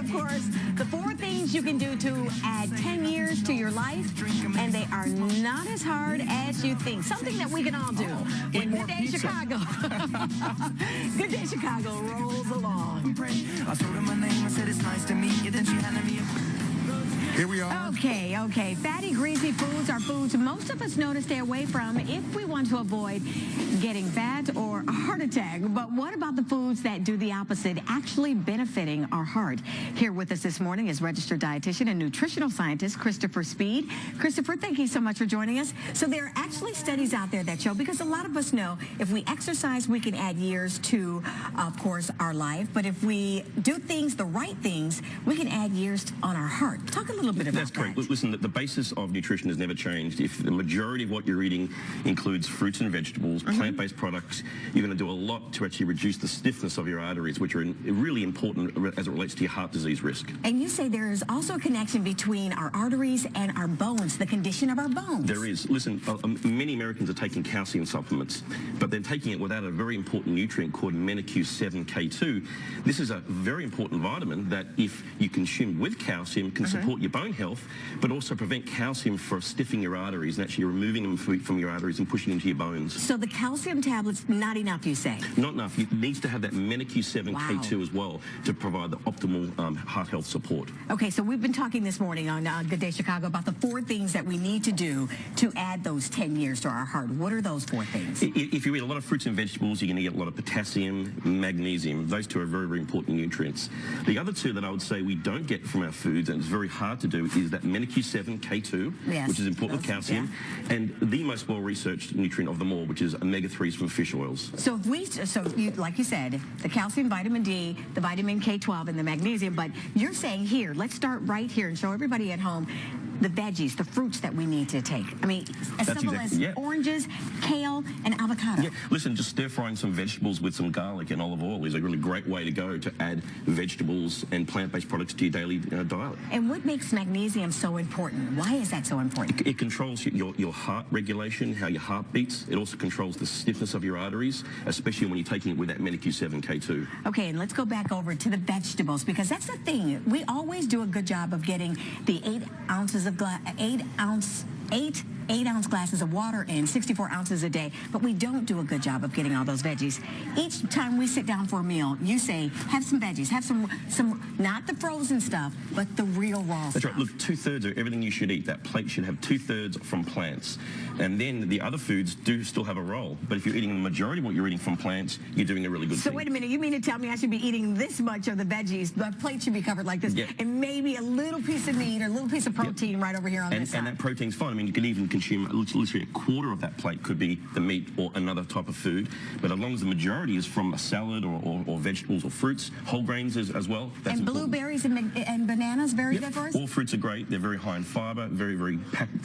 of course, the 4 things you can do to add 10 years to your life, and they are not as hard as you think. Something that we can all do. When Good Day Chicago. Good Day Chicago rolls along. I told her my name, I said it's nice to meet you, then she handed me a... Here we are. Okay. Fatty, greasy foods are foods most of us know to stay away from if we want to avoid getting fat or a heart attack. But what about the foods that do the opposite, actually benefiting our heart? Here with us this morning is registered dietitian and nutritional scientist Christopher Speed. Christopher, thank you so much for joining us. So there are actually studies out there that show, because a lot of us know if we exercise, we can add years to, of course, our life. But if we do things, the right things, we can add years on our heart. Talk a little bit about that. That's correct. Listen, the basis of nutrition has never changed. If the majority of what you're eating includes fruits and vegetables, plant-based products, you're going to do a lot to actually reduce the stiffness of your arteries, which are really important as it relates to your heart disease risk. And you say there is also a connection between our arteries and our bones, the condition of our bones. There is. Listen, many Americans are taking calcium supplements, but they're taking it without a very important nutrient called K2. This is a very important vitamin that, if you consume with calcium, can support your bone health, but also prevent calcium from stiffening your arteries and actually removing them from your arteries and pushing into your bones. So the calcium tablets, not enough, you say? Not enough. It needs to have that K2 as well to provide the optimal heart health support. Okay, so we've been talking this morning on Good Day Chicago about the 4 things that we need to do to add those 10 years to our heart. What are those 4 things? If you eat a lot of fruits and vegetables, you're going to get a lot of potassium, magnesium. Those 2 are very, very important nutrients. The other 2 that I would say we don't get from our foods, and it's very hard to do, is that K2, which is important with calcium, and the most well-researched nutrient of them all, which is omega-3s from fish oils. So like you said, the calcium, vitamin D, the vitamin K12, and the magnesium, but you're saying here, let's start right here and show everybody at home the veggies, the fruits that we need to take. I mean, as simple as oranges, kale, and avocado. Yeah, listen, just stir-frying some vegetables with some garlic and olive oil is a really great way to go to add vegetables and plant-based products to your daily diet. And what makes magnesium so important? Why is that so important? It controls your heart regulation, how your heart beats. It also controls the stiffness of your arteries, especially when you're taking it with that K2. Okay, and let's go back over to the vegetables, because that's the thing. We always do a good job of getting the 8 ounces of 8 ounce glasses of water in 64 ounces a day, but we don't do a good job of getting all those veggies. Each time we sit down for a meal, you say, have some veggies, have some not the frozen stuff, but the real raw stuff. That's right. Look, 2/3 of everything you should eat, that plate should have 2/3 from plants. And then the other foods do still have a role. But if you're eating the majority of what you're eating from plants, you're doing a really good thing. So wait a minute, you mean to tell me I should be eating this much of the veggies, the plate should be covered like this, and maybe a little piece of meat or a little piece of protein right over here on this side? And that protein's fine. I mean, you can even consume literally a quarter of that plate could be the meat or another type of food. But as long as the majority is from a salad or vegetables or fruits, whole grains as well. That's and important. Blueberries and bananas, very good for us? All fruits are great. They're very high in fiber, very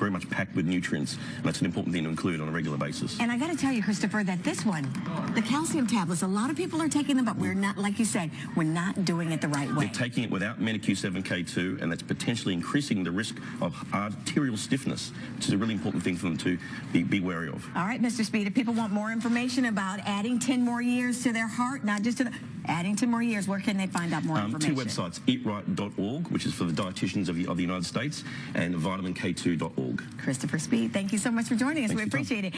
much packed with nutrients. And that's an important thing to include on a regular basis. And I got to tell you, Christopher, that this one, the calcium tablets, a lot of people are taking them, but we're not, like you said, we're not doing it the right way. They're taking it without K2, and that's potentially increasing the risk of arterial stiffness, which is a really important thing for them to be wary of. All right, Mr. Speed, if people want more information about adding 10 more years to their heart, not just to adding 10 more years, where can they find out more information? 2 websites, eatright.org, which is for the dietitians of the United States, and vitamink2.org. Christopher Speed, thank you so much for joining us. We appreciate it.